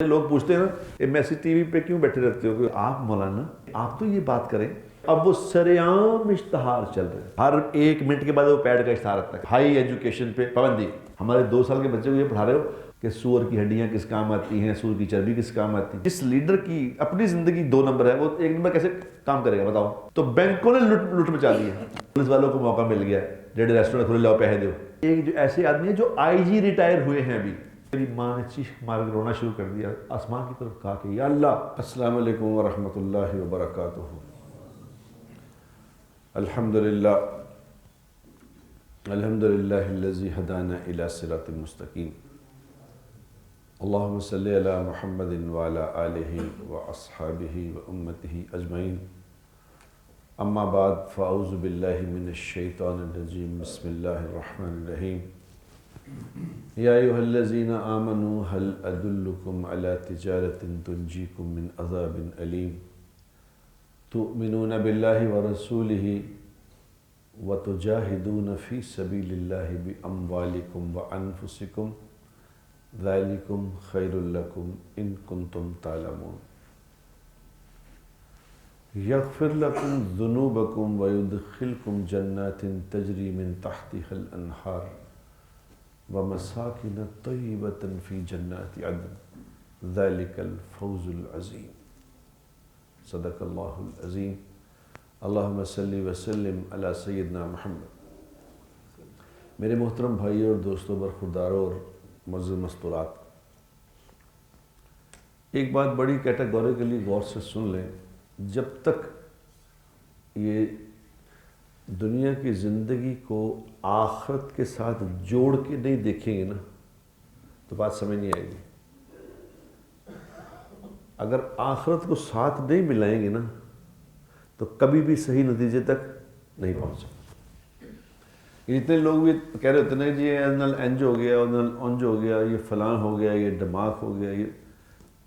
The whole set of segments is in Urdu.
لوگ پوچھتے ہیں نا میسی ٹی وی پہ کیوں بیٹھے رہتے ہو؟ آپ مولانا آپ تو یہ بات کریں، اب وہ سریعام اشتہار چل رہے ہیں، ہر ایک منٹ کے بعد وہ پیڈ کا اشتہار آتا ہے، ہائی ایجوکیشن پہ پابندی۔ ہمارے 2 سال کے بچے کو یہ پڑھا رہے ہو کہ سور کی ہڈیاں کس کام آتی ہیں، سور کی چربی کس کام آتی ہے۔ جس لیڈر کی اپنی زندگی 2 نمبر ہے، وہ 1 نمبر کیسے کام کرے گا بتاؤ؟ تو بینکوں نے لوٹ مچا دی ہے، پولیس والوں کو موقع مل گیا، ڈیڑھ ریسٹورینٹ کھولے، لاؤ پیسے دو۔ ایک جو ایسے آدمی ہیں جو آئی جی ریٹائر ہوئے ہیں ابھی، میری ماں نے چیخ مار کے رونا شروع کر دیا، آسمان کی طرف کہا کہ یا اللہ۔ السلام علیکم ورحمۃ اللہ وبرکاتہ۔ الحمدللہ الذی ہدانا الی صراط مستقیم، اللہم صلی علی محمد وعلی آلہ واصحابہ وامتہ اجمعین، اما بعد فاعوذ باللہ من الشیطان الرجیم، بسم اللہ الرحمن الرحیم۔ یا ایھا الذین آمنوا هل ادلکم علی تجارۃ تنجیکم من عذاب علیم تؤمنون باللہ ورسولہ وتجاہدون فی سبیل اللہ باموالکم وانفسکم ذالکم خیر لکم ان کنتم تعلمون۔ یغفر لکم ذنوبکم ویدخلکم جنات تجری من تحتها الانہار ومساکن طیبۃ فی جنات عدن ذالک الفوز العظیم۔ صدق اللہ العظیم۔ اللہم صلی وسلم علی سیدنا محمد۔ میرے محترم بھائیوں اور دوستوں، برخورداروں اور معزز مستورات، ایک بات بڑی کیٹیگوریکلی غور سے سن لیں، جب تک یہ دنیا کی زندگی کو آخرت کے ساتھ جوڑ کے نہیں دیکھیں گے نا تو بات سمجھ نہیں آئے گی۔ اگر آخرت کو ساتھ نہیں ملائیں گے نا تو کبھی بھی صحیح نتیجے تک نہیں پہنچ سکتے۔ اتنے لوگ بھی کہہ رہے ہوتے ہیں جی یہ انل انج ہو گیا، انل انج ہو گیا، یہ فلاں ہو گیا، یہ دماغ ہو گیا، یہ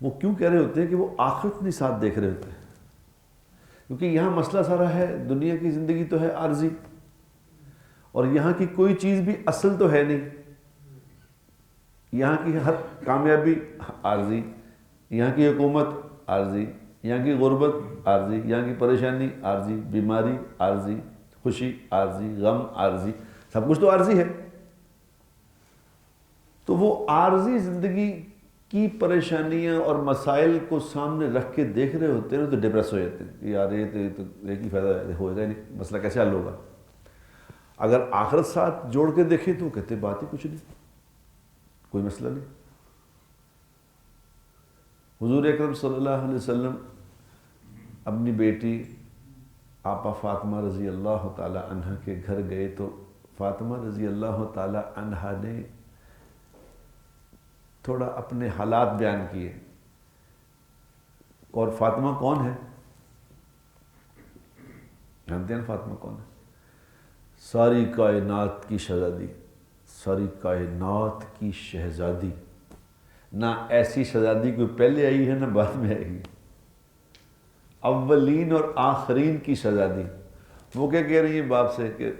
وہ کیوں کہہ رہے ہوتے ہیں کہ وہ آخرت نہیں ساتھ دیکھ رہے ہوتے ہیں، کیونکہ یہاں مسئلہ سارا ہے دنیا کی زندگی تو ہے عارضی، اور یہاں کی کوئی چیز بھی اصل تو ہے نہیں۔ یہاں کی ہر کامیابی عارضی، یہاں کی حکومت عارضی، یہاں کی غربت عارضی، یہاں کی پریشانی عارضی، بیماری عارضی، خوشی عارضی، غم عارضی، سب کچھ تو عارضی ہے۔ تو وہ عارضی زندگی کی پریشانیاں اور مسائل کو سامنے رکھ کے دیکھ رہے ہوتے ہیں تو ڈپریس ہو جاتے ہیں، یار یہ تو ایک ہی فائدہ ہے، ہوئے گا نہیں، مسئلہ کیسے حل ہوگا۔ اگر آخرت ساتھ جوڑ کے دیکھیں تو کہتے بات ہی کچھ نہیں، کوئی مسئلہ نہیں۔ حضور اکرم صلی اللہ علیہ وسلم اپنی بیٹی آپا فاطمہ رضی اللہ تعالی عنہ کے گھر گئے تو فاطمہ رضی اللہ تعالی عنہ نے تھوڑا اپنے حالات بیان کیے۔ اور فاطمہ کون ہے؟ جانتے ہیں فاطمہ کون ہے؟ ساری کائنات کی شہزادی، ساری کائنات کی شہزادی، نہ ایسی شہزادی کوئی پہلے آئی ہے نہ بعد میں آئے گی، اولین اور آخرین کی شہزادی۔ وہ کیا کہہ رہی ہیں باپ سے کہ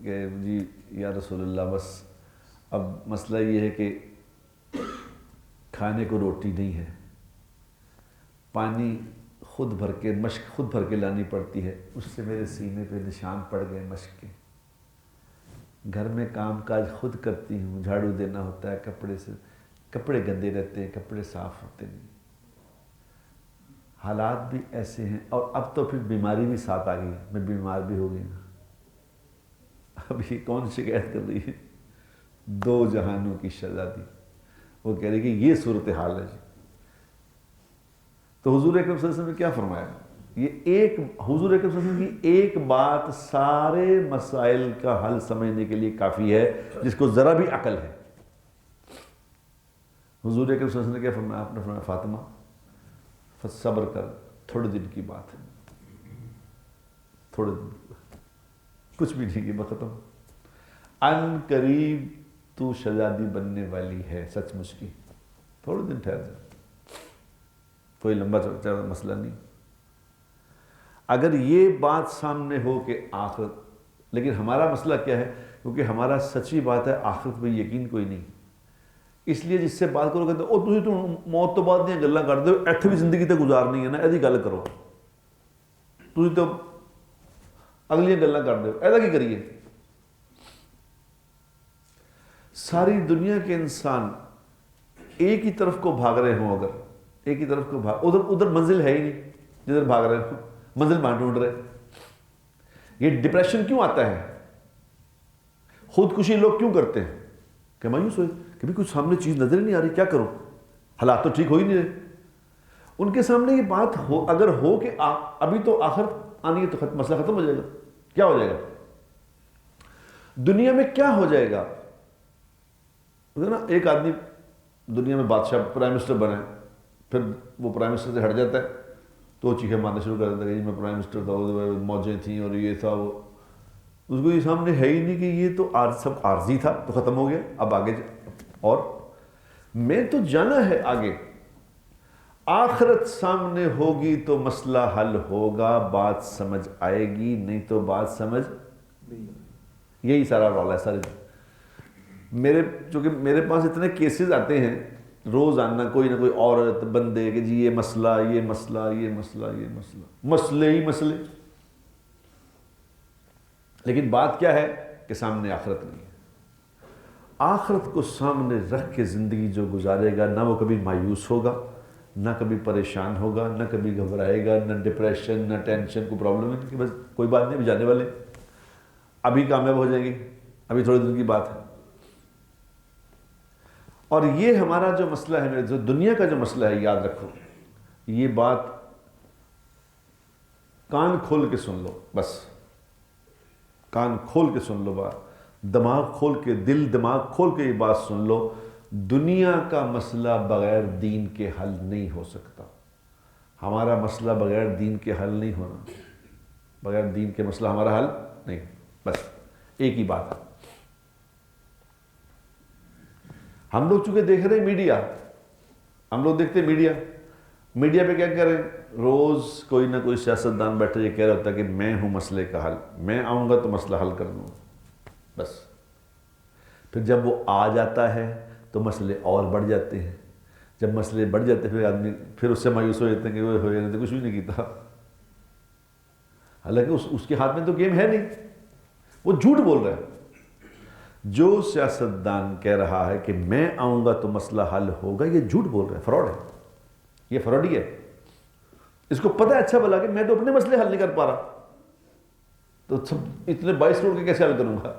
جی یا رسول اللہ بس اب مسئلہ یہ ہے کہ کھانے کو روٹی نہیں ہے، پانی خود بھر کے، مشک خود بھر کے لانی پڑتی ہے، اس سے میرے سینے پہ نشان پڑ گئے مشق کے، گھر میں کام کاج خود کرتی ہوں، جھاڑو دینا ہوتا ہے، کپڑے گندے رہتے ہیں، کپڑے صاف ہوتے نہیں، حالات بھی ایسے ہیں۔ اور اب تو پھر بیماری بھی ساتھ آ گئی، میں بیمار بھی ہو گئی نا۔ اب یہ کون شکایت کر رہی ہے؟ 2 جہانوں کی شہزادی، وہ کہہ رہی کہ یہ صورتحال ہے جی۔ تو حضور اکرم صلی اللہ علیہ وسلم نے کیا فرمایا؟ یہ حضور اکرم صلی اللہ علیہ وسلم کی ایک بات سارے مسائل کا حل سمجھنے کے لیے کافی ہے، جس کو ذرا بھی عقل ہے۔ حضور اکرم صلی اللہ علیہ وسلم نے کیا فرمایا؟ آپ نے فرمایا فاطمہ صبر کر، تھوڑے دن کی بات ہے، تھوڑے دن کی بات، کچھ بھی نہیں، کہ ختم، ان قریب تو شہزادی بننے والی ہے، سچ مچ کی، تھوڑے دن ٹھہر جا، کوئی لمبا چوڑا مسئلہ نہیں۔ اگر یہ بات سامنے ہو کہ آخرت، لیکن ہمارا مسئلہ کیا ہے؟ کیونکہ ہمارا سچی بات ہے آخرت میں یقین کوئی نہیں، اس لیے جس سے بات کرو کہتے او تسی تو موت تو بعد دیاں گلاں کردے ہو, ایتھے بھی زندگی تے گزارنی ہے نا, ایدی گل کرو, تسی تو اگلیاں گلاں کردے ہو, ایدا کی کریے. ساری دنیا کے انسان ایک ہی طرف کو بھاگ رہے ہوں, اگر ایک ہی طرف کو بھاگ, ادھر منزل ہے ہی نہیں جدھر بھاگ رہے ہوں, منزل مان ڈھونڈ رہے. یہ ڈپریشن کیوں آتا ہے؟ خودکشی لوگ کیوں کرتے ہیں؟ کہ مایوس ہوئے کہ بھی کچھ سامنے چیز نظر ہی نہیں آ رہی, کیا کروں, حالات تو ٹھیک ہو ہی نہیں رہے. ان کے سامنے یہ بات ہو اگر ہو کہ ابھی تو آخر آنی ہے تو مسئلہ ختم ہو جائے گا, کیا ہو جائے گا دنیا میں, کیا ہو جائے گا نا. ایک آدمی دنیا میں بادشاہ پرائم منسٹر بنا ہے, پھر وہ پرائم منسٹر سے ہٹ جاتا ہے تو وہ چیخیں مارنا شروع کر دیتا ہے کہ میں پرائم منسٹر تھا, موجیں تھیں اور یہ تھا وہ. اس کو یہ سامنے ہے ہی نہیں کہ یہ تو سب عارضی تھا تو ختم ہو گیا, اب آگے اور میں تو جانا ہے آگے. آخرت سامنے ہوگی تو مسئلہ حل ہوگا, بات سمجھ آئے گی, نہیں تو بات سمجھ, یہی سارا رولا ہے. سارے چونکہ میرے پاس اتنے کیسز آتے ہیں روزانہ, کوئی نہ کوئی عورت بندے کہ جی یہ مسئلہ یہ مسئلہ یہ مسئلہ یہ مسئلہ, مسئلے ہی مسئلے. لیکن بات کیا ہے کہ سامنے آخرت نہیں ہے. آخرت کو سامنے رکھ کے زندگی جو گزارے گا, نہ وہ کبھی مایوس ہوگا, نہ کبھی پریشان ہوگا, نہ کبھی گھبرائے گا, نہ ڈپریشن, نہ ٹینشن, کوئی پرابلم ہے کہ بس کوئی بات نہیں, ابھی جانے والے, ابھی کامیاب ہو جائیں گے, ابھی تھوڑے دن کی بات ہے. اور یہ ہمارا جو مسئلہ ہے, جو دنیا کا جو مسئلہ ہے, یاد رکھو یہ بات کان کھول کے سن لو, بس کان کھول کے سن لو بات, دماغ کھول کے, دل دماغ کھول کے یہ بات سن لو. دنیا کا مسئلہ بغیر دین کے حل نہیں ہو سکتا. ہمارا مسئلہ بغیر دین کے حل نہیں ہونا, بغیر دین کے مسئلہ ہمارا حل نہیں. بس ایک ہی بات ہے. ہم لوگ چونکہ دیکھ رہے ہیں میڈیا, ہم لوگ دیکھتے ہیں میڈیا پہ کیا کہہ رہے ہیں, روز کوئی نہ کوئی سیاستدان بیٹھے یہ کہہ رہا ہوتا ہے کہ میں ہوں مسئلے کا حل, میں آؤں گا تو مسئلہ حل کر دوں گا. بس پھر جب وہ آ جاتا ہے تو مسئلے اور بڑھ جاتے ہیں. جب مسئلے بڑھ جاتے ہیں پھر آدمی پھر اس سے مایوس ہو جاتے ہیں کہ وہ ہو جاتے کچھ بھی نہیں کیتا. حالانکہ اس کے ہاتھ میں تو گیم ہے نہیں, وہ جھوٹ بول رہا ہے. جو سیاستدان کہہ رہا ہے کہ میں آؤں گا تو مسئلہ حل ہوگا, یہ جھوٹ بول رہا ہے, فراڈ ہے, یہ فراڈی ہے. اس کو پتہ ہے اچھا بلا کہ میں تو اپنے مسئلے حل نہیں کر پا رہا, تو سب اتنے 22 کروڑ کے کیسے حل کروں گا.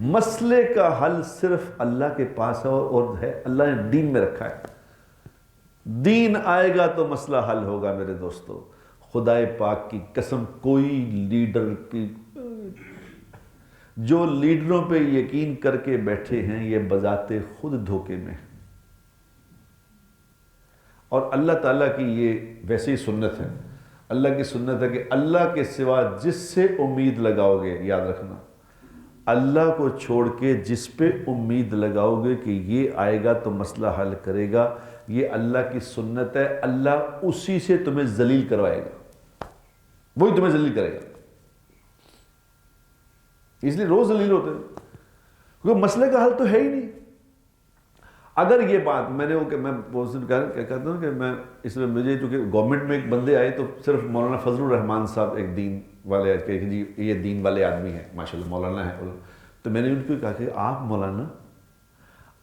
مسئلے کا حل صرف اللہ کے پاس ہے, اور ہے اللہ نے دین میں رکھا ہے. دین آئے گا تو مسئلہ حل ہوگا میرے دوستو. خدائے پاک کی قسم, کوئی لیڈر کی, جو لیڈروں پہ یقین کر کے بیٹھے ہیں یہ بذات خود دھوکے میں ہیں. اور اللہ تعالیٰ کی یہ ویسے ہی سنت ہے, اللہ کی سنت ہے کہ اللہ کے سوا جس سے امید لگاؤ گے, یاد رکھنا, اللہ کو چھوڑ کے جس پہ امید لگاؤ گے کہ یہ آئے گا تو مسئلہ حل کرے گا, یہ اللہ کی سنت ہے. اللہ اسی سے تمہیں ذلیل کروائے گا, وہی تمہیں ذلیل کرے گا. اس لیے روز ذلیل ہوتے ہیں, کیونکہ مسئلے کا حل تو ہے ہی نہیں. اگر یہ بات میں نے کہتا ہوں کہ میں اس میں مجھے چونکہ گورنمنٹ میں ایک بندے آئے تو صرف مولانا فضل الرحمان صاحب ایک دین والے کہ جی یہ دین والے آدمی ہیں ماشاءاللہ مولانا ہے, تو میں نے ان کو کہا کہ آپ مولانا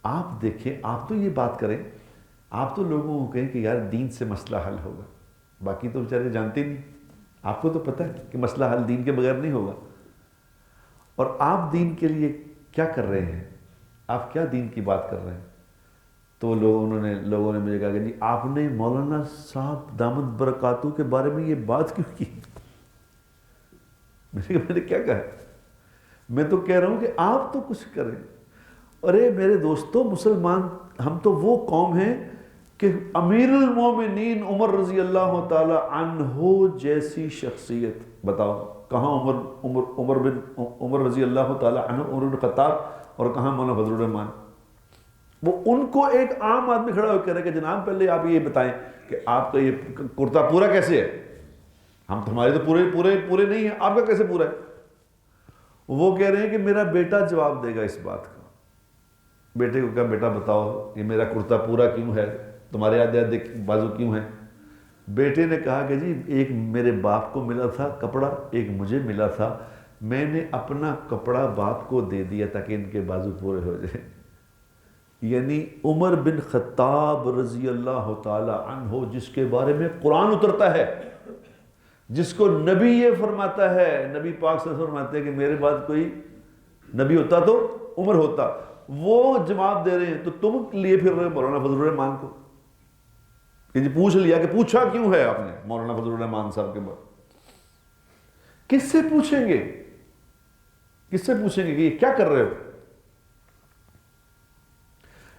آپ دیکھیں, آپ تو یہ بات کریں, آپ تو لوگوں کو کہیں کہ یار دین سے مسئلہ حل ہوگا, باقی تو بیچارے جانتے نہیں, آپ کو تو پتہ ہے کہ مسئلہ حل دین کے بغیر نہیں ہوگا, اور آپ دین کے لیے کیا کر رہے ہیں, آپ کیا دین کی بات کر رہے ہیں. تو لوگوں نے مجھے کہا کہ جی آپ نے مولانا صاحب دامت برکاتہ کے بارے میں یہ بات کیوں کی. میں نے کیا کہا, میں تو کہہ رہا ہوں کہ آپ تو کچھ کریں. ارے میرے دوستو, مسلمان ہم تو وہ قوم ہیں کہ امیر المومنین عمر رضی اللہ تعالی عنہ جیسی شخصیت, بتاؤ کہاں عمر رضی اللہ تعالی عنہ عمر بن خطاب, اور کہاں مولانا فضل الرحمان. وہ ان کو ایک عام آدمی کھڑا ہو کہہ رہا ہے کہ جناب پہلے آپ یہ بتائیں کہ آپ کا یہ کرتا پورا کیسے ہے, ہم تو ہمارے تو پورے نہیں ہیں, آپ کا کیسے پورا ہے. وہ کہہ رہے ہیں کہ میرا بیٹا جواب دے گا اس بات کا. بیٹے کو کہا بیٹا بتاؤ یہ میرا کرتا پورا کیوں ہے، تمہارے آدھے آدھے بازو کیوں ہیں؟ بیٹے نے کہا کہ جی ایک میرے باپ کو ملا تھا کپڑا، ایک مجھے ملا تھا، میں نے اپنا کپڑا باپ کو دے دیا تاکہ ان کے بازو پورے ہو جائیں۔ یعنی عمر بن خطاب رضی اللہ تعالی عنہ جس کے بارے میں قرآن اترتا ہے، جس کو نبی یہ فرماتا ہے، نبی پاک صلی اللہ علیہ وسلم فرماتے ہیں کہ میرے بعد کوئی نبی ہوتا تو عمر ہوتا، وہ جواب دے رہے ہیں تو تم لیے پھر رہے مولانا فضل الرحمان کو کہ جی پوچھ لیا کہ پوچھا کیوں ہے آپ نے مولانا فضل الرحمان صاحب کے بعد؟ کس سے پوچھیں گے، کس سے پوچھیں گے کہ یہ کیا کر رہے ہو؟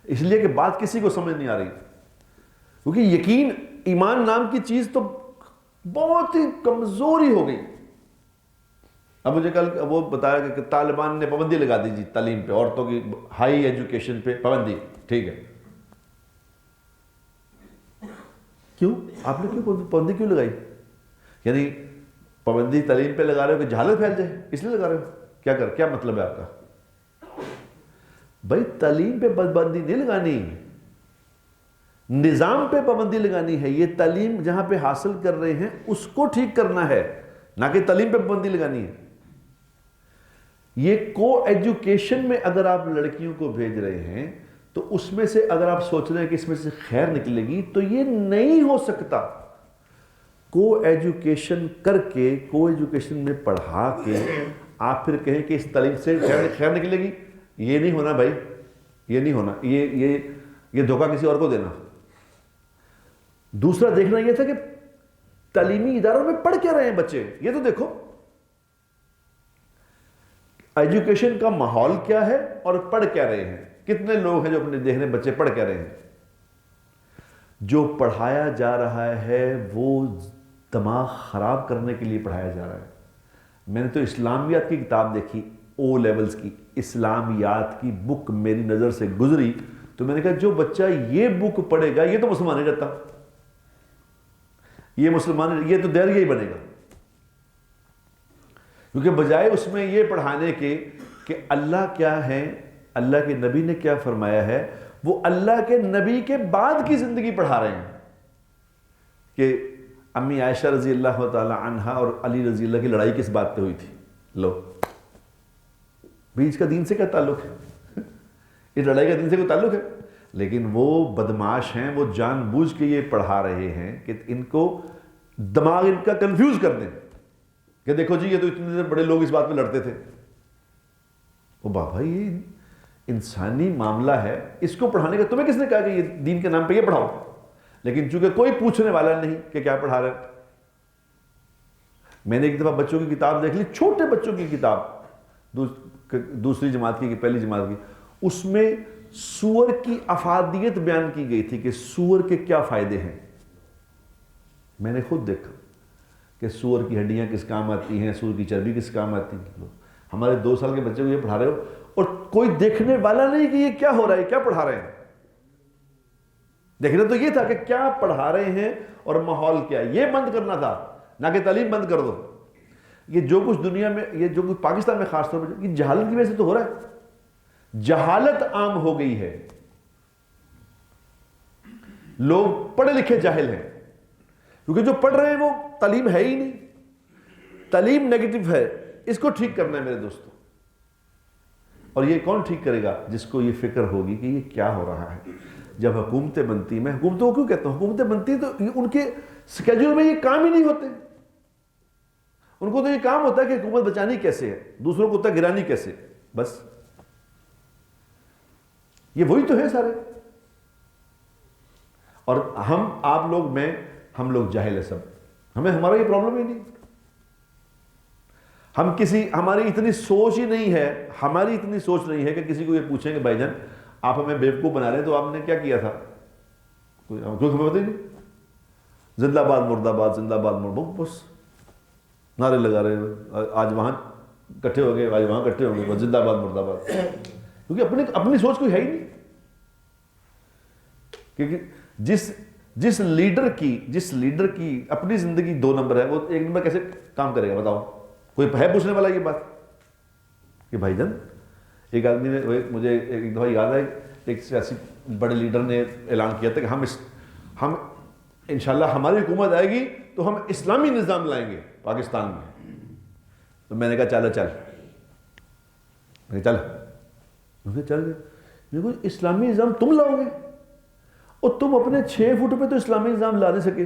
اس لیے کہ بات کسی کو سمجھ نہیں آ رہی، کیونکہ یقین ایمان نام کی چیز تو بہت ہی کمزوری ہو گئی۔ اب مجھے کل وہ بتایا کہ طالبان نے پابندی لگا دی جی تعلیم پہ، عورتوں کی ہائی ایجوکیشن پہ پابندی، ٹھیک ہے، کیوں آپ نے کیوں پابندی کیوں لگائی؟ یعنی پابندی تعلیم پہ لگا رہے ہو کہ جہالت پھیل جائے اس لیے لگا رہے ہو؟ کیا مطلب ہے آپ کا؟ بھائی تعلیم پہ پابندی نہیں لگانی، نظام پہ پابندی لگانی ہے۔ یہ تعلیم جہاں پہ حاصل کر رہے ہیں اس کو ٹھیک کرنا ہے، نہ کہ تعلیم پہ پابندی لگانی ہے۔ یہ کو ایجوکیشن میں اگر آپ لڑکیوں کو بھیج رہے ہیں تو اس میں سے اگر آپ سوچ رہے ہیں کہ اس میں سے خیر نکلے گی تو یہ نہیں ہو سکتا۔ کو ایجوکیشن کر کے، کو ایجوکیشن میں پڑھا کے آپ پھر کہیں کہ اس تعلیم سے خیر نکلے گی، یہ نہیں ہونا بھائی، یہ نہیں ہونا، یہ دھوکہ کسی اور کو دینا۔ دوسرا دیکھنا یہ تھا کہ تعلیمی اداروں میں پڑھ کیا رہے ہیں بچے، یہ تو دیکھو ایجوکیشن کا ماحول کیا ہے اور پڑھ کیا رہے ہیں۔ کتنے لوگ ہیں جو اپنے دیکھ رہے ہیں بچے پڑھ کیا رہے ہیں؟ جو پڑھایا جا رہا ہے وہ دماغ خراب کرنے کے لیے پڑھایا جا رہا ہے۔ میں نے تو اسلامیات کی کتاب دیکھی، او لیولز کی اسلامیات کی بک میری نظر سے گزری تو میں نے کہا جو بچہ یہ بک پڑھے گا یہ تو مسلمان نہیں رہتا، یہ مسلمان، یہ تو دیرگی ہی بنے گا۔ کیونکہ بجائے اس میں یہ پڑھانے کے کہ اللہ کیا ہے، اللہ کے نبی نے کیا فرمایا ہے، وہ اللہ کے نبی کے بعد کی زندگی پڑھا رہے ہیں کہ امی عائشہ رضی اللہ تعالی عنہا اور علی رضی اللہ کی لڑائی کس بات پہ ہوئی تھی، لو بیچ کا دین سے کیا تعلق ہے؟ اس لڑائی کا دین سے کوئی تعلق ہے؟ لیکن وہ بدماش ہیں، وہ جان بوجھ کے یہ پڑھا رہے ہیں کہ ان کو دماغ ان کا کنفیوز کر دیں کہ دیکھو جی یہ تو اتنے بڑے لوگ اس بات پہ لڑتے تھے۔ وہ بابا یہ انسانی معاملہ ہے، اس کو پڑھانے کا تمہیں کس نے کہا کہ یہ دین کے نام پہ یہ پڑھاؤ؟ لیکن چونکہ کوئی پوچھنے والا نہیں کہ کیا پڑھا رہے۔ میں نے ایک دفعہ بچوں کی کتاب دیکھ لی، چھوٹے بچوں کی کتاب، دوسری جماعت کی کہ پہلی جماعت کی، اس میں سور کی افادیت بیان کی گئی تھی کہ سور کے کیا فائدے ہیں۔ میں نے خود دیکھا کہ سور کی ہڈیاں کس کام آتی ہیں، سور کی چربی کس کام آتی ہیں۔ ہمارے 2 سال کے بچے کو یہ پڑھا رہے ہو اور کوئی دیکھنے والا نہیں کہ یہ کیا ہو رہا ہے، کیا پڑھا رہے ہیں۔ دیکھنا تو یہ تھا کہ کیا پڑھا رہے ہیں اور ماحول کیا ہے، یہ بند کرنا تھا، نہ کہ تعلیم بند کر دو۔ یہ جو کچھ دنیا میں، یہ جو کچھ پاکستان میں خاص طور پر یہ جہالت کی وجہ سے تو ہو رہا ہے، جہالت عام ہو گئی ہے، لوگ پڑھے لکھے جاہل ہیں، کیونکہ جو پڑھ رہے ہیں وہ تعلیم ہے ہی نہیں، تعلیم نیگیٹو ہے۔ اس کو ٹھیک کرنا ہے میرے دوستوں، اور یہ کون ٹھیک کرے گا؟ جس کو یہ فکر ہوگی کہ یہ کیا ہو رہا ہے۔ جب حکومتیں بنتی، میں حکومتوں کو کیوں کہتا ہوں، حکومتیں بنتی تو ان کے سکیجول میں یہ کام ہی نہیں ہوتے، ان کو تو یہ کام ہوتا ہے کہ حکومت بچانی کیسے ہے، دوسروں کو تک گرانی کیسے، بس یہ وہی تو ہے سارے۔ اور ہم، آپ لوگ، ہم لوگ جاہل ہیں سب، ہمارا یہ پرابلم ہی نہیں، ہماری اتنی سوچ ہی نہیں ہے، ہماری اتنی سوچ نہیں ہے کہ کسی کو یہ پوچھیں کہ بھائی جان آپ ہمیں بیوقوف بنا رہے ہیں تو آپ نے کیا کیا تھا، کوئی ہمیں پتہ ہی نہیں، زندہ باد مرد آباد، زندہ باد مرد، بس نعرے لگا رہے ہیں، آج وہاں کٹھے ہو گئے، آج وہاں کٹھے ہو گئے، بس زندہ باد مرد آباد، کیونکہ اپنی سوچ کوئی ہے ہی نہیں۔ کیونکہ جس لیڈر کی اپنی زندگی 2 نمبر ہے، وہ 1 نمبر کیسے کام کرے گا بتاؤ؟ کوئی ہے پوچھنے والا یہ بات کہ بھائی جان ایک آدمی نے مجھے ایک دفعہ یاد ہے، ایک سیاسی بڑے لیڈر نے اعلان کیا تھا کہ ہم انشاءاللہ ہماری حکومت آئے گی تو ہم اسلامی نظام لائیں گے پاکستان میں. تو میں نے کہا چل گئے. اسلامی نظام تم لاؤ گے؟ اور تم اپنے 6 فٹ پہ تو اسلامی نظام لا نہیں سکے،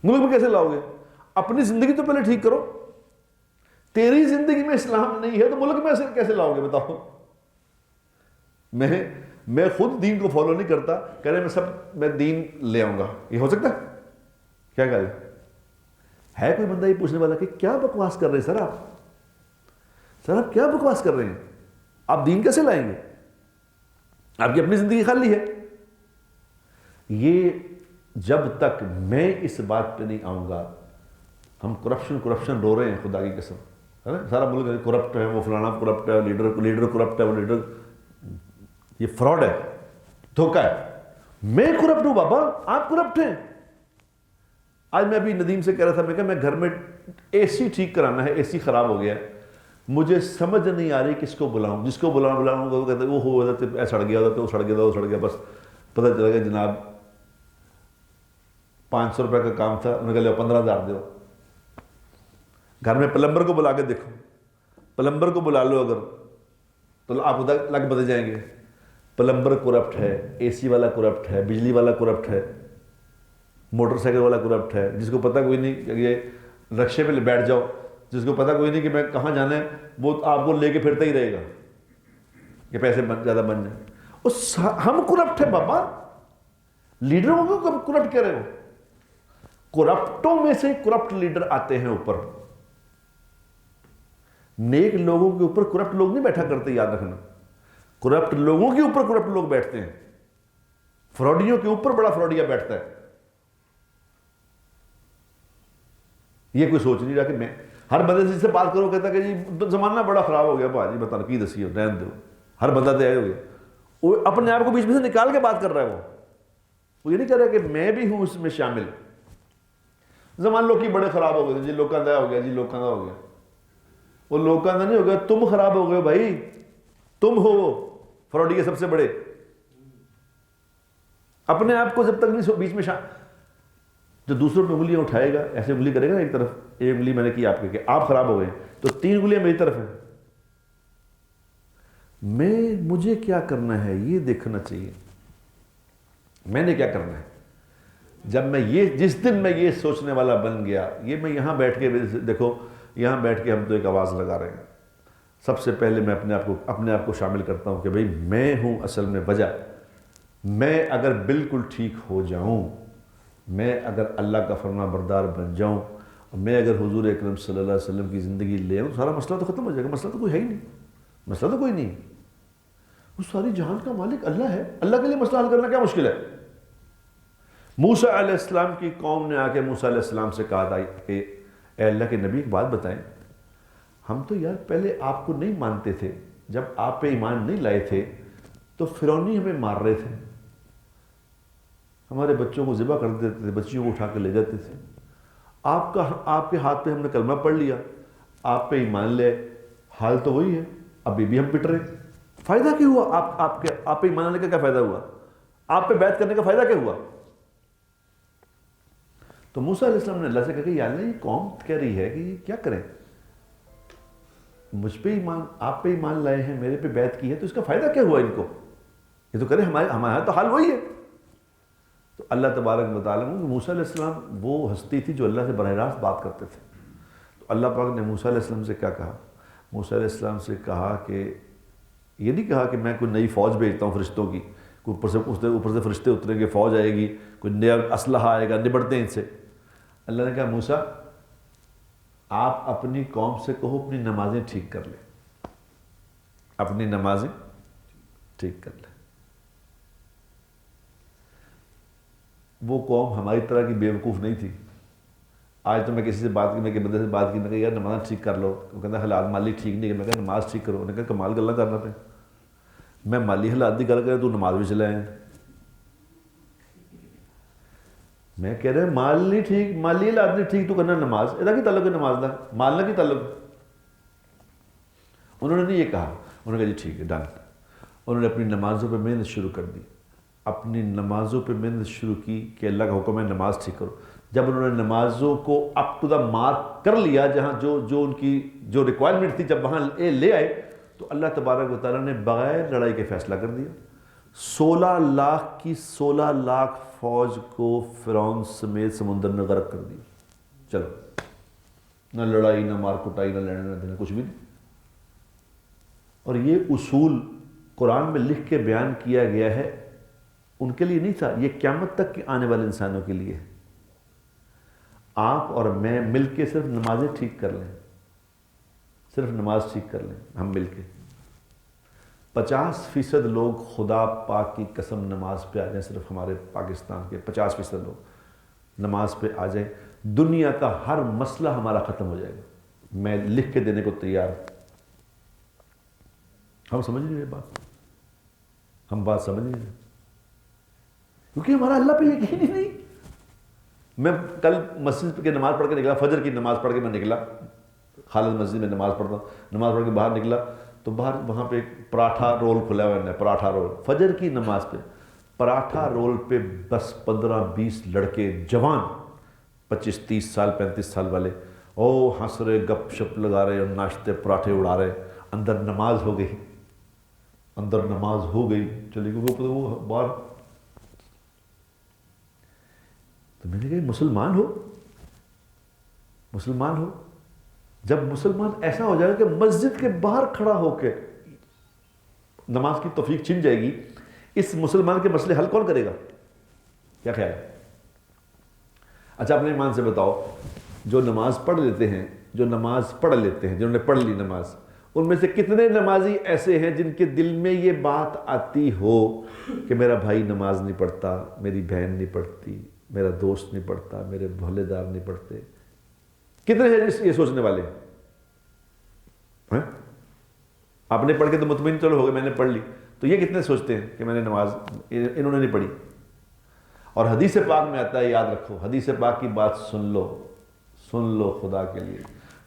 ملک میں کیسے لاؤ گے؟ اپنی زندگی تو پہلے ٹھیک کرو. تیری زندگی میں اسلام نہیں ہے تو ملک میں کیسے لاؤ گے بتاؤ؟ میں خود دین کو فالو نہیں کرتا، کہہ رہے میں دین لے آؤں گا. یہ ہو سکتا ہے؟ کیا کہہ رہے ہے کوئی بندہ یہ پوچھنے والا کہ کیا بکواس کر رہے ہیں سر آپ کیا بکواس کر رہے ہیں؟ آپ دین کیسے لائیں گے؟ آپ کی اپنی زندگی خالی ہے. یہ جب تک میں اس بات پہ نہیں آؤں گا، ہم کرپشن رو رہے ہیں خدا کی قسم، ہے نا، سارا ملک کرپٹ ہے، وہ فلانا کرپٹ ہے، لیڈر کرپٹ ہے، وہ لیڈر، یہ فراڈ ہے، دھوکہ ہے. میں کرپٹ ہوں بابا، آپ کرپٹ ہیں. آج میں ابھی ندیم سے کہہ رہا تھا، میں کہا میں گھر میں اے سی ٹھیک کرانا ہے، اے سی خراب ہو گیا ہے، مجھے سمجھ نہیں آ رہی کس کو بلاؤں. جس کو بلاؤں وہ کہتے ہیں وہ سڑ گیا. بس پتہ چلا گیا جناب 500 روپے کا کام تھا، انہوں نے کہا 15,000 دو. گھر میں پلمبر کو بلا کے دیکھو، پلمبر کو بلا لو اگر تو آپ ادھر لگ بدل جائیں گے. پلمبر کرپٹ ہے، اے سی والا کرپٹ ہے، بجلی والا کرپٹ ہے، موٹر سائیکل والا کرپٹ ہے. جس کو پتہ کوئی نہیں کہ یہ رکشے پہ بیٹھ جاؤ، جس کو پتہ کوئی نہیں کہ میں کہاں جانا ہے، وہ آپ کو لے کے پھرتا ہی رہے گا کہ پیسے زیادہ بن جائیں. ہم کرپٹ ہیں بابا، لیڈروں کو کرپٹ کہہ رہے ہو؟ کرپٹوں میں سے کرپٹ لیڈر آتے ہیں اوپر. نیک لوگوں کے اوپر کرپٹ لوگ نہیں بیٹھا کرتے، یاد رکھنا. کرپٹ لوگوں کے اوپر کرپٹ لوگ بیٹھتے ہیں. فراڈیوں کے اوپر بڑا فراڈیا بیٹھتا ہے. یہ کوئی سوچ نہیں رہا کہ میں ہر بندے سے بات کرو کہتا کہ جی زمانہ بڑا خراب ہو گیا بھاجی، بتانا کی دسی ہو، رہن دو. ہر بندہ تو ہو گیا، وہ اپنے آپ کو بیچ میں سے نکال کے بات کر رہا ہے. وہ یہ نہیں کہہ رہا کہ میں بھی ہوں اس میں شامل. زمان لوگ کی بڑے خراب ہو گئے، جی لوکاں دا ہو گیا، جی لوکاں دا ہو گیا. وہ لوکاں دا نہیں ہو گیا، تم خراب ہو گئے بھائی. تم ہو وہ فراڈی کے سب سے بڑے. اپنے آپ کو جب تک نہیں بیچ میں جو دوسروں پہ انگلیاں اٹھائے گا، ایسے انگلی کرے گا ایک طرف، ایک انگلی میں نے کی آپ کے کہ آپ خراب ہو گئے تو 3 انگلیاں میری طرف ہیں. مجھے کیا کرنا ہے یہ دیکھنا چاہیے. میں نے کیا کرنا ہے. جب میں جس دن میں یہ سوچنے والا بن گیا، یہ میں یہاں بیٹھ کے دیکھو، یہاں بیٹھ کے ہم تو ایک آواز لگا رہے ہیں. سب سے پہلے میں اپنے آپ کو شامل کرتا ہوں کہ بھئی میں ہوں اصل میں وجہ. میں اگر بالکل ٹھیک ہو جاؤں، میں اگر اللہ کا فرما بردار بن جاؤں، میں اگر حضور اکرم صلی اللہ علیہ وسلم کی زندگی لے آؤں، سارا مسئلہ تو ختم ہو جائے گا. مسئلہ تو کوئی ہے ہی نہیں، مسئلہ تو کوئی نہیں. وہ ساری جہان کا مالک اللہ ہے. اللہ کے لیے مسئلہ حل کرنا کیا مشکل ہے؟ موسیٰ علیہ السلام کی قوم نے آ کے موسیٰ علیہ السلام سے کہا تھا کہ اے اللہ کے نبی ایک بات بتائیں، ہم تو یار پہلے آپ کو نہیں مانتے تھے، جب آپ پہ ایمان نہیں لائے تھے تو فرعونی ہمیں مار رہے تھے، ہمارے بچوں کو ذبح کر دیتے تھے، بچیوں کو اٹھا کے لے جاتے تھے. آپ کے ہاتھ پہ ہم نے کلمہ پڑھ لیا، آپ پہ ایمان لے، حال تو وہی ہے، ابھی بھی ہم پٹ رہے. فائدہ کیا ہوا؟ آپ پہ ایمان آنے کا کیا فائدہ ہوا؟ آپ پہ بیعت کرنے کا فائدہ کیا ہوا؟ تو موسیٰ علیہ السلام نے اللہ سے کہا کہ یا اللہ یہ قوم کہہ رہی ہے کہ یہ کیا کریں، مجھ پہ ایمان، آپ پہ ایمان لائے ہیں، میرے پہ بیعت کی ہے، تو اس کا فائدہ کیا ہوا ان کو؟ یہ تو کریں، ہمارا تو حال وہی ہے. تو اللہ تبارک و تعالیٰ موسیٰ علیہ السلام وہ ہستی تھی جو اللہ سے براہ راست بات کرتے تھے. تو اللہ پاک نے موسیٰ علیہ السلام سے کیا کہا؟ موسیٰ علیہ السلام سے کہا کہ یہ نہیں کہا کہ میں کوئی نئی فوج بھیجتا ہوں فرشتوں کی، کوئی اوپر سے فرشتے اتریں گے، فوج آئے گی، کوئی نیا اسلحہ آئے گا، نبڑتے ہیں ان سے. اللہ نے کہا موسیٰ آپ اپنی قوم سے کہو اپنی نمازیں ٹھیک کر لیں، اپنی نمازیں ٹھیک کر لیں. وہ قوم ہماری طرح کی بیوقوف نہیں تھی. آج تو میں کسی سے بات کی، میں کہ بندے سے بات کی، میں کہا یار نماز ٹھیک کر لو، وہ کہتا ہے حالات مالی ٹھیک نہیں ہے. میں کہا نماز ٹھیک کرو. انہوں نے کہا کمال گلا کرنا پہ میں مالی حالات دی گل کریں تو نماز بھی چلائیں. میں کہہ رہا مال نہیں ٹھیک، مالی حالات نہیں ٹھیک تو کرنا نماز. یہ کی تعلق ہے نماز کا؟ مال نہ کی تعلق؟ انہوں نے نہیں یہ کہا. انہوں نے کہا جی ٹھیک ہے ڈن. انہوں نے اپنی نمازوں پہ محنت شروع کر دی. اپنی نمازوں پہ محنت شروع کی کہ اللہ کا حکم ہے نماز ٹھیک کرو. جب انہوں نے نمازوں کو اپ ٹو دا مارک کر لیا, جہاں جو ان کی جو ریکوائرمنٹ تھی, جب وہاں لے آئے تو اللہ تبارک و تعالیٰ نے بغیر لڑائی کے فیصلہ کر دیا. 16 لاکھ کی 16 لاکھ فوج کو فرعون سمیت سمندر میں غرق کر دیا. چلو, نہ لڑائی, نہ مار کٹائی, نہ لینا نہ دینا, کچھ بھی نہیں. اور یہ اصول قرآن میں لکھ کے بیان کیا گیا ہے, ان کے لیے نہیں تھا, یہ قیامت تک کے آنے والے انسانوں کے لیے ہے. آپ اور میں مل کے صرف نمازیں ٹھیک کر لیں, صرف نماز ٹھیک کر لیں ہم مل کے, 50% لوگ خدا پاک کی قسم نماز پہ آ جائیں. صرف ہمارے پاکستان کے 50% لوگ نماز پہ آ جائیں, دنیا کا ہر مسئلہ ہمارا ختم ہو جائے گا. میں لکھ کے دینے کو تیار ہوں. ہم سمجھ نہیں رہے بات, ہم بات سمجھ نہیں رہے, کیونکہ ہمارا اللہ پہ یقین ہی نہیں. میں کل مسجد کی نماز پڑھ کے نکلا, فجر کی نماز پڑھ کے میں نکلا, خالد مسجد میں نماز پڑھتا ہوں, نماز پڑھ کے باہر نکلا تو باہر وہاں پہ ایک پراٹھا رول کھلا ہوا ہے, پراٹھا رول, فجر کی نماز پہ پراٹھا رول پہ بس 15-20 لڑکے جوان, 25-30 سال 35 سال والے, ہنس رہے, گپ شپ لگا رہے, ناشتے پراٹھے اڑا رہے. اندر نماز ہو گئی, اندر نماز ہو گئی, چلی گئی وہ باہر. تو میں نے کہا مسلمان ہو, مسلمان ہو. جب مسلمان ایسا ہو جائے گا کہ مسجد کے باہر کھڑا ہو کے نماز کی توفیق چھن جائے گی, اس مسلمان کے مسئلے حل کون کرے گا؟ کیا خیال ہے؟ اچھا اپنے ایمان سے بتاؤ, جو نماز پڑھ لیتے ہیں, جو نماز پڑھ لیتے ہیں, جنہوں نے پڑھ لی نماز, ان میں سے کتنے نمازی ایسے ہیں جن کے دل میں یہ بات آتی ہو کہ میرا بھائی نماز نہیں پڑھتا, میری بہن نہیں پڑھتی, میرا دوست نہیں پڑھتا, میرے محلے دار نہیں پڑھتے؟ کتنے ہیں یہ سوچنے والے؟ آپ نے پڑھ کے تو مطمئن چلو ہو گئے, میں نے پڑھ لی, تو یہ کتنے سوچتے ہیں کہ میں نے نماز, انہوں نے نہیں پڑھی؟ اور حدیث پاک میں آتا ہے, یاد رکھو, حدیث پاک کی بات سن لو خدا کے لیے.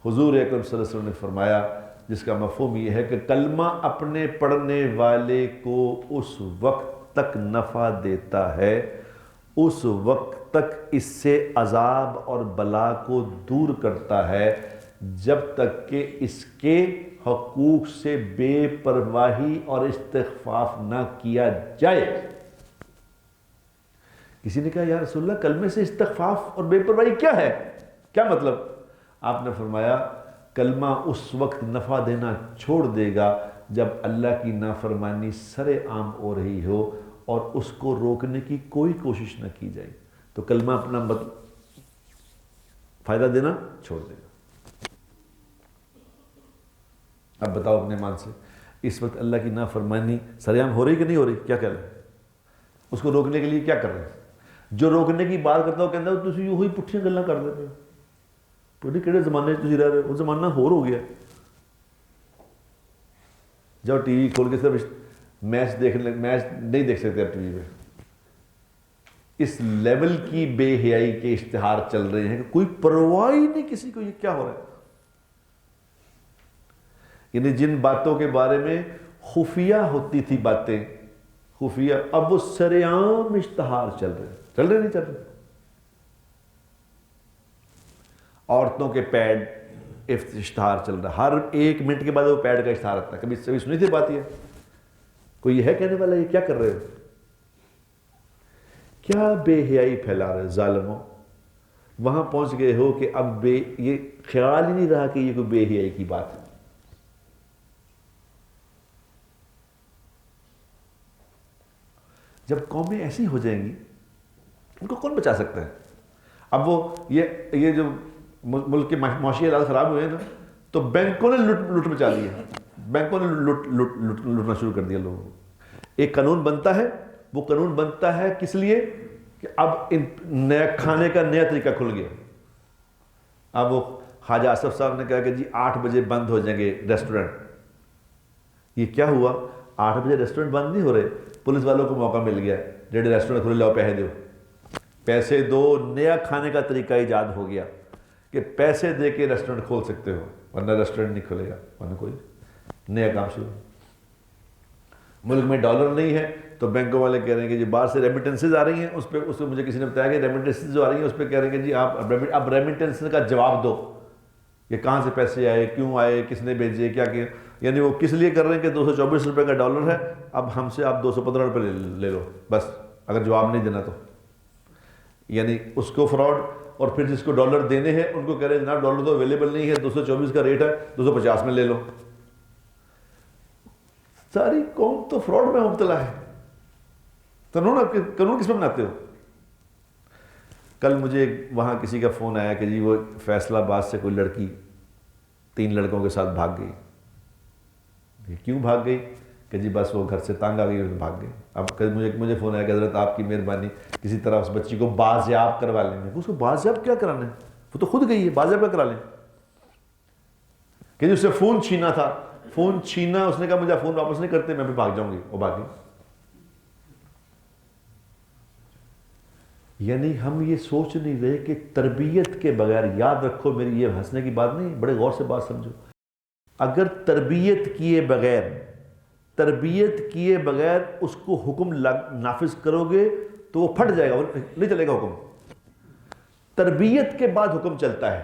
حضور اکرم صلی اللہ علیہ وسلم نے فرمایا, جس کا مفہوم یہ ہے کہ کلمہ اپنے پڑھنے والے کو اس وقت تک نفع دیتا ہے, اس وقت تک اس سے عذاب اور بلا کو دور کرتا ہے, جب تک کہ اس کے حقوق سے بے پرواہی اور استخفاف نہ کیا جائے. کسی نے کہا یا رسول اللہ کلمے سے استخفاف اور بے پرواہی کیا ہے, کیا مطلب؟ آپ نے فرمایا کلمہ اس وقت نفع دینا چھوڑ دے گا جب اللہ کی نافرمانی سر عام ہو رہی ہو اور اس کو روکنے کی کوئی کوشش نہ کی جائے, تو کلمہ اپنا فائدہ دینا چھوڑ دے گا. اب بتاؤ اپنے ایمان سے, اس وقت اللہ کی نافرمانی سر عام ہو رہی کہ نہیں ہو رہی؟ کیا کہہ رہے ہیں؟ اس کو روکنے کے لیے کیا کر رہے ہیں؟ جو روکنے کی بات کرتا ہو کہتا ہے تسی وہی پٹھیاں گلاں کر دیتے ہو, پتہ کہڑے زمانے تسی رہ رہے ہو, وہ زمانہ ہو گیا. جب ٹی وی کھول کے صرف میچ نہیں دیکھ سکتے اب ٹی وی پہ, اس لیول کی بے حیائی کے اشتہار چل رہے ہیں کہ کوئی پرواہ ہی نہیں کسی کو, یہ کیا ہو رہا ہے. یعنی جن باتوں کے بارے میں خفیہ ہوتی تھی باتیں, خفیہ, اب وہ سر عام اشتہار چل رہے نہیں چل رہے. عورتوں کے پیڈ اشتہار چل رہا ہے, ہر 1 منٹ کے بعد وہ پیڈ کا اشتہار آتا ہے. کبھی سنی تھی بات یہ؟ کوئی یہ ہے کہنے والا یہ کیا کر رہے ہو؟ کیا بے حیائی پھیلا رہے ظالموں. وہاں پہنچ گئے ہو کہ اب یہ خیال ہی نہیں رہا کہ یہ کوئی بے حیائی کی بات ہے. جب قومیں ایسی ہو جائیں گی ان کو کون بچا سکتا ہے؟ اب وہ یہ جو ملک کے معاشی حالات خراب ہوئے ہیں نا, تو بینکوں نے لوٹ مچا دی ہے, بینکوں نے لوٹنا شروع کر دیا لوگوں کو. ایک قانون بنتا ہے, وہ قانون بنتا ہے کس لیے کہ اب نیا کھانے کا نیا طریقہ کھل گیا. اب وہ خواجہ آصف صاحب نے کہا کہ جی 8 بجے بند ہو جائیں گے ریسٹورنٹ. یہ کیا ہوا؟ 8 بجے ریسٹورنٹ بند نہیں ہو رہے, پولیس والوں کو موقع مل گیا, ڈیڑھ ریسٹورنٹ کھلے, لاؤ پیسے دو, پیسے دو. نیا کھانے کا طریقہ ایجاد ہو گیا کہ پیسے دے کے ریسٹورنٹ کھول سکتے ہو, ورنہ ریسٹورنٹ نہیں کھلے گا, ورنہ کوئی نیا کام شروع. ملک میں ڈالر نہیں ہے تو بینکوں والے کہہ رہے ہیں کہ جی باہر سے ریمیٹنسز آ رہی ہیں، اس پہ مجھے کسی نے بتایا کہ ریمیٹنسز جو آ رہی ہیں اس پہ کہہ رہے ہیں کہ جی آپ اب ریمیٹنس کا جواب دو، یہ کہاں سے پیسے آئے، کیوں آئے، کس نے بھیجے، کیا کیا. یعنی وہ کس لیے کر رہے ہیں کہ 224 روپے کا ڈالر ہے، اب ہم سے آپ 215 روپے لے لو بس، اگر جواب نہیں دینا تو. یعنی اس کو فراڈ. اور پھر جس کو ڈالر دینے ہیں ان کو کہہ رہے ہیں جناب ڈالر تو اویلیبل نہیں ہے، 224 کا ریٹ ہے، 250 میں لے لو. ساری قوم تو فراڈ میں مبتلا ہے. قانون کس میں بناتے ہو؟ کل مجھے وہاں کسی کا فون آیا کہ جی وہ فیصل آباد سے کوئی لڑکی 3 لڑکوں کے ساتھ بھاگ گئی. کیوں بھاگ گئی؟ کہ جی بس وہ گھر سے تانگ آ گئی اور بھاگ گئی. اب مجھے فون آیا کہ حضرت آپ کی مہربانی کسی طرح اس بچی کو بازیاب کروا لیں گے. اس کو بازیاب کیا کرانا ہے؟ وہ تو خود گئی ہے، بازیاب کیا کرا لیں؟ کہ جی اس سے فون چھینا تھا، فون چھینا، اس نے کہا مجھے فون واپس نہیں کرتے، میں بھی بھاگ جاؤں گی. وہ بھاگ گئی. یعنی ہم یہ سوچ نہیں رہے کہ تربیت کے بغیر، یاد رکھو میری یہ ہنسنے کی بات نہیں، بڑے غور سے بات سمجھو، اگر تربیت کیے بغیر اس کو حکم نافذ کرو گے تو وہ پھٹ جائے گا، نہیں چلے گا حکم. تربیت کے بعد حکم چلتا ہے.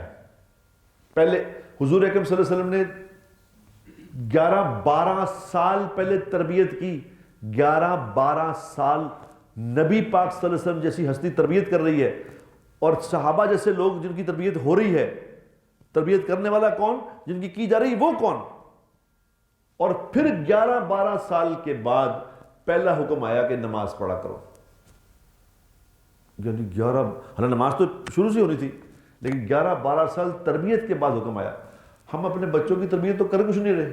پہلے حضور اکرم صلی اللہ علیہ وسلم نے 11-12 سال پہلے تربیت کی. 11-12 سال نبی پاک صلی اللہ علیہ وسلم جیسی ہستی تربیت کر رہی ہے، اور صحابہ جیسے لوگ جن کی تربیت ہو رہی ہے. تربیت کرنے والا کون؟ جن کی جا رہی وہ کون؟ اور پھر 11-12 سال کے بعد پہلا حکم آیا کہ نماز پڑھا کرو. یعنی نماز تو شروع سے ہونی تھی، لیکن 11-12 سال تربیت کے بعد حکم آیا. ہم اپنے بچوں کی تربیت تو کر کچھ نہیں رہے.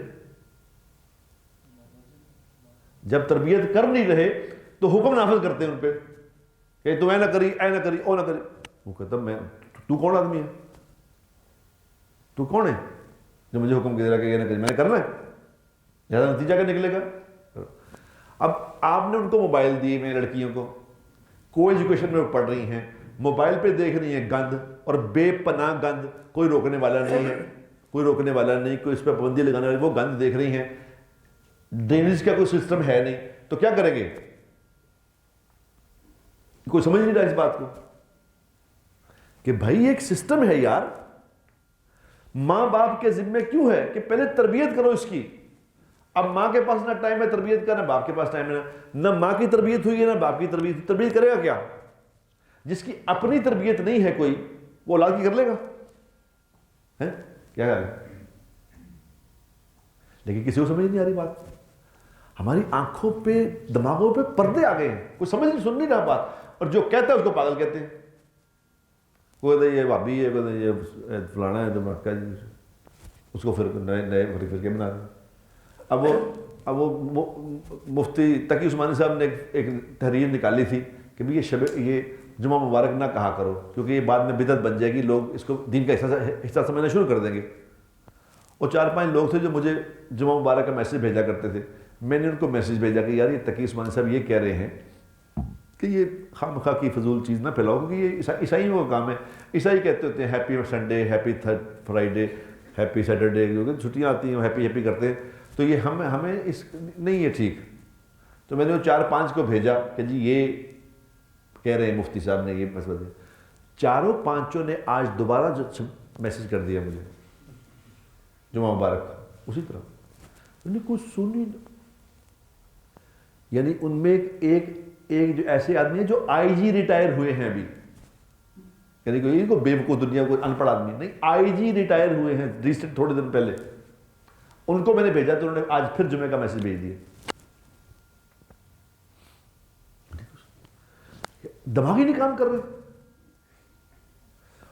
جب تربیت کر نہیں رہے تو حکم نافذ کرتے ہیں ان پہ کہ تو اے نہ کری، اے نہ کری، او نہ کری. وہ کہتا تو کون آدمی ہے؟ تو کون ہے جو مجھے حکم دے رہا کہ یہ نہ کری؟ میں نے کرنا ہے، زیادہ نتیجہ کیا نکلے گا؟ اب آپ نے ان کو موبائل دیے میں لڑکیوں کو، کو ایجوکیشن میں پڑھ رہی ہیں، موبائل پہ دیکھ رہی ہیں گند، اور بے پناہ گند، کوئی روکنے والا نہیں ہے، کوئی اس پہ پابندی لگانے والی، وہ گند دیکھ رہی ہیں. ڈرینیج کا کوئی سسٹم ہے نہیں، تو کیا کریں گے؟ کوئی سمجھ نہیں رہا اس بات کو کہ بھائی ایک سسٹم ہے یار. ماں باپ کے ذمے کیوں ہے کہ پہلے تربیت کرو اس کی. اب ماں کے پاس نہ ٹائم ہے تربیت کا، نہ باپ کے پاس ٹائم ہے، نہ ماں کی تربیت ہوئی ہے نہ باپ کی تربیت کرے گا کیا؟ جس کی اپنی تربیت نہیں ہے کوئی، وہ اولاد کی کر لے گا؟ کیا کرے؟ لیکن کسی کو سمجھ نہیں آ رہی بات. ہماری آنکھوں پہ، دماغوں پہ پردے آ گئے ہیں، کوئی سمجھ نہیں، سن نہیں رہا بات. اور جو کہتا ہے اس کو پاگل کہتے ہیں. کوئی کہتا ہے یہ بھابی ہے، کوئی کہتا ہے یہ فلانا ہے، تو اس کو پھر نئے فرقے بنا دیں. اب وہ مفتی تقی عثمانی صاحب نے ایک تحریر نکالی تھی کہ بھی یہ جمعہ مبارک نہ کہا کرو، کیونکہ یہ بعد میں بدعت بن جائے گی، لوگ اس کو دین کا حصہ سمجھنا شروع کر دیں گے. اور 4-5 لوگ تھے جو مجھے جمعہ مبارک کا میسج بھیجا کرتے تھے. میں نے ان کو میسج بھیجا کہ یار یہ تقی عثمانی صاحب یہ کہہ رہے ہیں کہ یہ خواہ مخواہ کی فضول چیز نہ پھیلاؤ، کیونکہ یہ عیسائیوں کا کام ہے. عیسائی کہتے ہوتے ہیں happy Sunday, happy Friday, happy Saturday, کیونکہ چھٹیاں آتی ہیں ہیپی کرتے ہیں. تو یہ ہمیں اس نہیں ہے ٹھیک. تو میں نے وہ 4-5 کو بھیجا کہ جی یہ کہہ رہے ہیں مفتی صاحب نے یہ مسئلہ دیا. 4-5 نے آج دوبارہ میسج کر دیا مجھے جمعہ مبارک اسی طرح. یعنی کچھ سنی، یعنی ان میں ایک جو ایسے آدمی ہیں جو آئی جی ریٹائر ہوئے ہیں ابھی، یعنی کوئی بیوقوف دنیا کوئی ان پڑھ آدمی نہیں، آئی جی ریٹائر ہوئے ہیں ریسنٹ تھوڑے دن پہلے. ان کو میں نے بھیجا تو انہوں نے آج پھر جمعے کا میسج بھیج دیا. دماغ ہی نہیں کام کر رہے.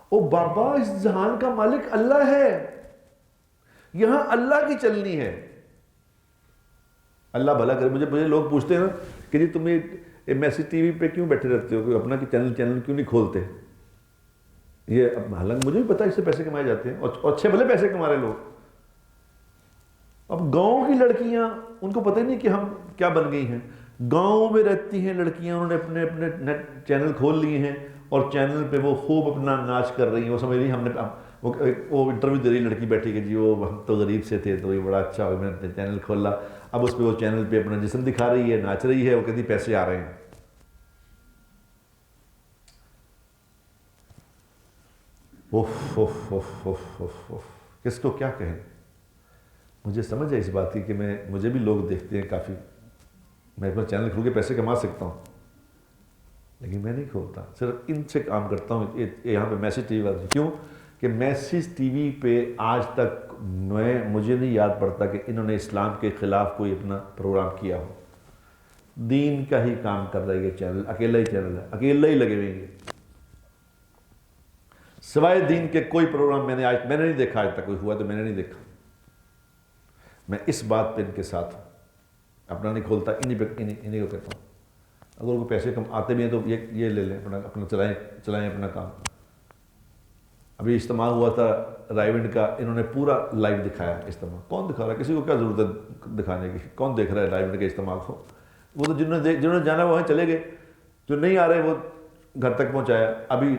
او بابا اس جہان کا مالک اللہ ہے، یہاں اللہ کی چلنی ہے. اللہ بھلا کرے. مجھے لوگ پوچھتے ہیں نا کہ جی تم یہ میسج ٹی وی پہ کیوں بیٹھے رہتے ہو، کوئی اپنا چینل کیوں نہیں کھولتے؟ یہ حالانکہ مجھے بھی پتا ہے اس سے پیسے کمائے جاتے ہیں، اور اچھے بھلے پیسے کما رہے لوگ. اب گاؤں کی لڑکیاں، ان کو پتہ ہی نہیں کہ ہم کیا بن گئی ہیں. گاؤں میں رہتی ہیں لڑکیاں، انہوں نے اپنے نیٹ چینل کھول لیے ہیں، اور چینل پہ وہ خوب اپنا ناچ کر رہی ہیں. وہ سمجھ رہی ہم نے وہ انٹرویو دے رہی لڑکی بیٹھی کہ جی وہ ہم تو غریب سے تھے تو یہ بڑا اچھا ہو میں نے چینل کھولا. اب اس پہ وہ چینل پہ اپنا جسم دکھا رہی ہے، ناچ رہی ہے، وہ کہتی پیسے آ رہے ہیں. اوف اوف اوف اوف اوف اوف، کس کو کیا کہیں. مجھے سمجھ ہے اس بات کی کہ مجھے بھی لوگ دیکھتے ہیں کافی، میں اپنا چینل کھول کے پیسے کما سکتا ہوں، لیکن میں نہیں کھولتا، صرف ان سے کام کرتا ہوں. یہاں پہ میسج ٹی وی والے کیوں کہ میسج ٹی وی پہ آج تک مجھے نہیں یاد پڑتا کہ انہوں نے اسلام کے خلاف کوئی اپنا پروگرام کیا ہو. دین کا ہی کام کر رہا ہے یہ چینل، اکیلا ہی چینل ہے، اکیلا ہی لگے ہوئے ہیں. سوائے دین کے کوئی پروگرام میں نے نہیں دیکھا، آج تک کوئی ہوا تو میں نے نہیں دیکھا. میں اس بات پہ ان کے ساتھ ہوں، اپنا نہیں کھولتا، انہی کو کہتا ہوں اگر ان کو پیسے کم آتے بھی ہیں تو یہ لے لیں، اپنا چلائیں اپنا کام. ابھی اجتماع ہوا تھا رائے ونڈ کا، انہوں نے پورا لائیو دکھایا اجتماع. کون دکھا رہا ہے؟ کسی کو کیا ضرورت ہے دکھانے کی؟ کون دیکھ رہا ہے رائے ونڈ کے اجتماع کو؟ وہ تو جنہوں نے جانا وہاں چلے گئے، جو نہیں آ رہے وہ گھر تک پہنچایا. ابھی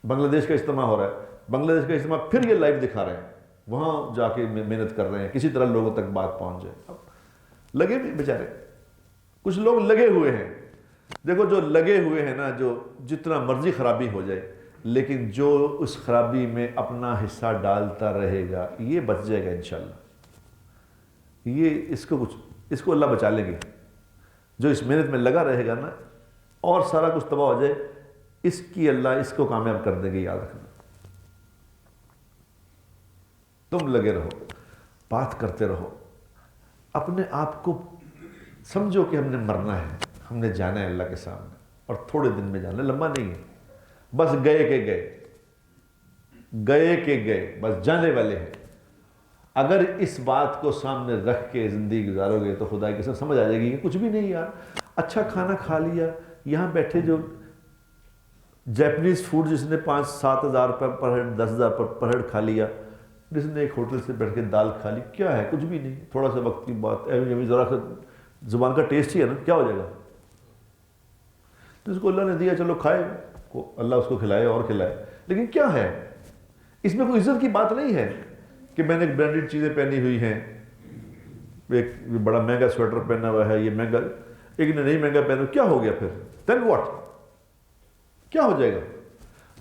بنگلہ دیش کا اجتماع ہو رہا ہے، بنگلہ دیش کا اجتماع پھر یہ لائیو دکھا رہے ہیں، وہاں جا کے محنت کر رہے ہیں کسی طرح لوگوں تک بات پہنچ جائے. اب لگے بھی بیچارے، کچھ لوگ لگے ہوئے ہیں. دیکھو جو لگے ہوئے ہیں نا، جو جتنا مرضی خرابی ہو جائے، لیکن جو اس خرابی میں اپنا حصہ ڈالتا رہے گا یہ بچ جائے گا انشاءاللہ. اس کو اللہ بچا لیں گے. جو اس محنت میں لگا رہے گا نا، اور سارا کچھ تباہ ہو جائے، اس کی اللہ اس کو کامیاب کر دیں گے. یاد رکھنا، تم لگے رہو، بات کرتے رہو. اپنے آپ کو سمجھو کہ ہم نے مرنا ہے، ہم نے جانا ہے اللہ کے سامنے، اور تھوڑے دن میں جانا ہے، لمبا نہیں ہے. بس گئے کہ گئے، بس جانے والے ہیں. اگر اس بات کو سامنے رکھ کے زندگی گزارو گے تو خدا کی قسم سمجھ آ جائے گی کہ کچھ بھی نہیں یار. اچھا کھانا کھا لیا، یہاں بیٹھے جو جیپنیز فوڈ جس نے 5-7 ہزار پر ہیڈ، 10 ہزار پر ہیڈ کھا لیا، جس نے ایک ہوٹل سے بیٹھ کے دال کھا لی، کیا ہے؟ کچھ بھی نہیں، تھوڑا سا وقت کی بات ہے، ذرا سا زبان کا ٹیسٹ ہی ہے نا، کیا ہو جائے گا؟ جس کو اللہ نے دیا چلو کھائے، اللہ اس کو کھلائے اور کھلائے. لیکن کیا ہے اس میں؟ کوئی عزت کی بات نہیں ہے کہ میں نے برانڈڈ چیزیں پہنی ہوئی ہیں، ایک بڑا مہنگا سویٹر پہنا ہوا ہے، یہ مہنگا، ایک نے نہیں مہنگا پہنا، کیا ہو گیا پھر؟ دین واٹ؟ کیا ہو جائے گا؟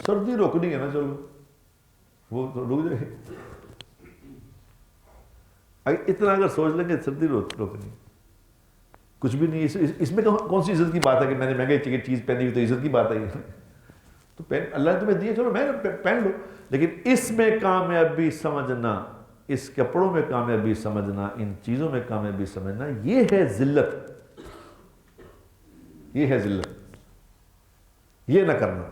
سردی روکنی ہے نا، چلو وہ رک جائے. اتنا اگر سوچ لیں گے سردی روکنی، کچھ بھی نہیں. اس میں کون سی عزت کی بات ہے کہ میں نے مہنگی چیز پہنی ہوئی تو عزت کی بات ہے؟ تو اللہ نے تمہیں دیا، چلو میں پہن لو. لیکن اس میں کامیابی سمجھنا، اس کپڑوں میں کامیابی سمجھنا، ان چیزوں میں کامیابی سمجھنا، یہ ہے ذلت. یہ ہے ذلت، یہ نہ کرنا.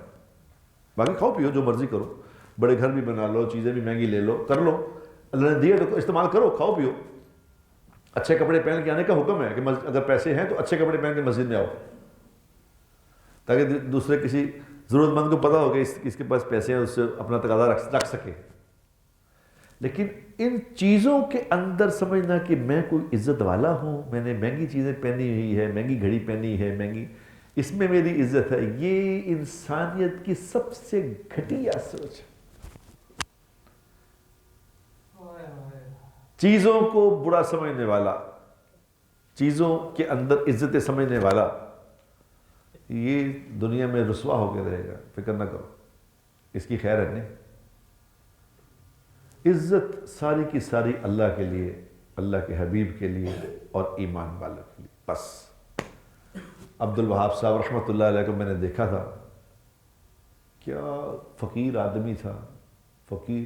باقی کھاؤ پیو جو مرضی کرو، بڑے گھر بھی بنا لو، چیزیں بھی مہنگی لے لو، کر لو، اللہ نے دیا تو استعمال کرو، کھاؤ پیو. اچھے کپڑے پہن کے آنے کا حکم ہے کہ اگر پیسے ہیں تو اچھے کپڑے پہن کے مسجد میں آؤ، تاکہ دوسرے کسی ضرورت مند کو پتا ہو کہ اس کے پاس پیسے ہیں، اس سے اپنا تقاضا رکھ سکے. لیکن ان چیزوں کے اندر سمجھنا کہ میں کوئی عزت والا ہوں، میں نے مہنگی چیزیں پہنی ہوئی ہے، مہنگی گھڑی پہنی ہے، مہنگی، اس میں میری عزت ہے، یہ انسانیت کی سب سے گھٹیا سوچ. چیزوں کو برا سمجھنے والا، چیزوں کے اندر عزتیں سمجھنے والا، یہ دنیا میں رسوا ہو کے رہے گا. فکر نہ کرو، اس کی خیر ہے نہیں. عزت ساری کی ساری اللہ کے لیے، اللہ کے حبیب کے لیے اور ایمان والوں کے لیے بس. عبد الوہاب صاحب رحمۃ اللہ علیہ کو میں نے دیکھا تھا، کیا فقیر آدمی تھا، فقیر،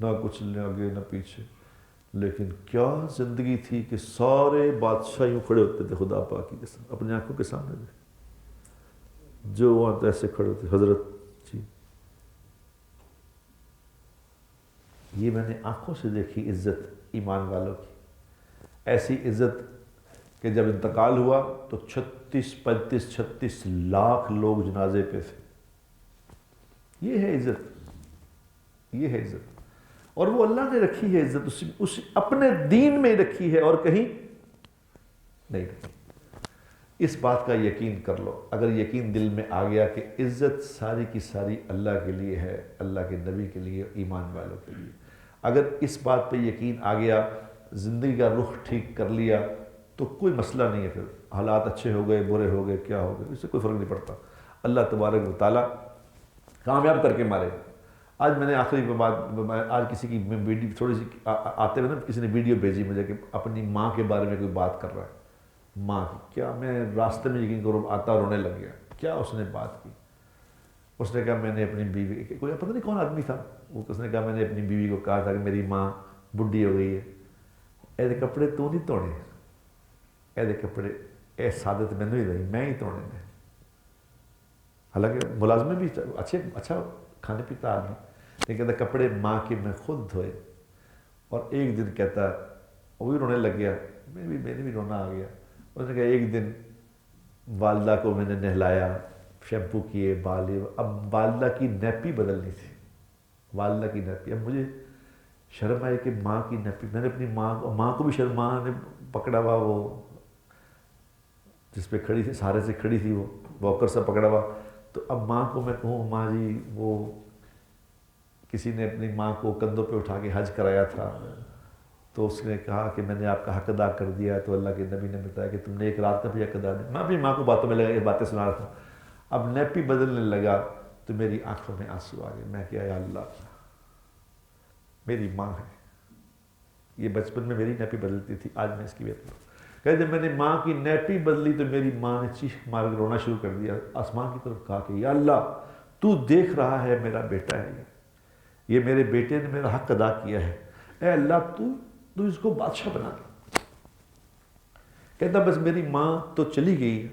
نہ کچھ نہ آگے نہ پیچھے، لیکن کیا زندگی تھی کہ سارے بادشاہ یوں کھڑے ہوتے تھے خدا پاک کی قسم، اپنی آنکھوں کے سامنے تھے، جو وہاں ایسے کھڑے ہوتے، حضرت جی. یہ میں نے آنکھوں سے دیکھی عزت ایمان والوں کی. ایسی عزت کہ جب انتقال ہوا تو 36 لاکھ لوگ جنازے پہ تھے. یہ ہے عزت، یہ ہے عزت. اور وہ اللہ نے رکھی ہے عزت، اس اپنے دین میں رکھی ہے اور کہیں نہیں رکھی. اس بات کا یقین کر لو. اگر یقین دل میں آ گیا کہ عزت ساری کی ساری اللہ کے لیے ہے، اللہ کے نبی کے لیے، ایمان والوں کے لیے، اگر اس بات پہ یقین آ گیا، زندگی کا رخ ٹھیک کر لیا تو کوئی مسئلہ نہیں ہے، پھر حالات اچھے ہو گئے برے ہو گئے کیا ہو گئے اس سے کوئی فرق نہیں پڑتا، اللہ تبارک و تعالیٰ کامیاب کر کے مارے گا۔ آج میں نے آخری بات، آج کسی کی ویڈیو تھوڑی سی آتے ہوئے نا کسی نے ویڈیو بھیجی مجھے کہ اپنی ماں کے بارے میں کوئی بات کر رہا ہے، ماں کی، کیا میں راستے میں یقین کرو آتا رونے لگ گیا، کیا اس نے بات کی؟ اس نے کہا میں نے اپنی بیوی، کوئی پتہ نہیں کون آدمی تھا وہ، اس نے کہا میں نے اپنی بیوی کو کہا تھا کہ میری ماں بڈھی ہو گئی ہے، ایسے کپڑے تو نہیں توڑے، ایسے کپڑے اے سادت میں نہیں رہی میں ہی توڑے نے، حالانکہ ملازمے بھی اچھا کھانے پیتا آدمی، لیکن کہتا کپڑے ماں کے میں خود دھوئے۔ اور ایک دن کہتا وہ بھی رونے لگ گیا، میں بھی رونا آ گیا، اس نے کہا ایک دن والدہ کو میں نے نہلایا، شیمپو کیے، بالے، اب والدہ کی نیپی بدلنی تھی، والدہ کی نیپی، اب مجھے شرم آئی کہ ماں کی نیپی، میں نے اپنی ماں کو بھی شرم، ماں نے پکڑا ہوا وہ جس پہ کھڑی تھی، سہارے سے کھڑی تھی، وہ واکر سے پکڑا ہوا، تو اب ماں کو میں کہوں ماں جی وہ کسی نے اپنی ماں کو کندھوں پہ اٹھا کے حج کرایا تھا، تو اس نے کہا کہ میں نے آپ کا حق ادا کر دیا، تو اللہ کے نبی نے بتایا کہ تم نے ایک رات کا بھی حق ادا نہیں، میں اپنی ماں کو باتوں میں لگا یہ باتیں سنا رہا تھا، اب نیپی بدلنے لگا تو میری آنکھوں میں آنسو آ گئے، میں کہا یا اللہ میری ماں ہے، یہ بچپن میں میری نیپی بدلتی تھی، آج میں اس کی بیت کہ جب میں نے ماں کی نیپی بدلی تو میری ماں نے چیخ مار کے رونا شروع کر دیا، آسمان کی طرف کہا کہ یا اللہ تو دیکھ رہا ہے میرا بیٹا ہے یہ میرے بیٹے نے میرا حق ادا کیا ہے، اے اللہ تو اس کو بادشاہ بنا دے۔ کہتا بس میری ماں تو چلی گئی ہے،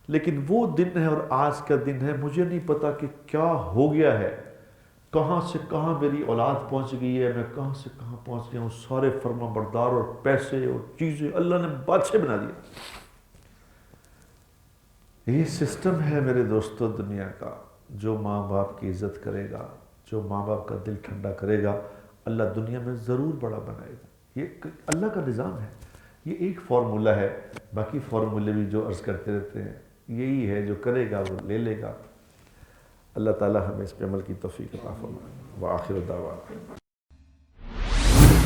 لیکن وہ دن ہے اور آج کا دن ہے، مجھے نہیں پتا کہ کیا ہو گیا ہے، کہاں سے کہاں میری اولاد پہنچ گئی ہے، میں کہاں سے کہاں پہنچ گیا ہوں، سارے فرما بردار اور پیسے اور چیزیں اللہ نے بادشاہ بنا دیا۔ یہ سسٹم ہے میرے دوستو دنیا کا، جو ماں باپ کی عزت کرے گا، جو ماں باپ کا دل ٹھنڈا کرے گا، اللہ دنیا میں ضرور بڑا بنائے گا، یہ اللہ کا نظام ہے، یہ ایک فارمولہ ہے، باقی فارمولے بھی جو عرض کرتے رہتے ہیں یہی ہے، جو کرے گا وہ لے لے گا۔ اللہ تعالی ہمیں اس پہ عمل کی توفیق عطا فرمائے۔ وآخر دعوانا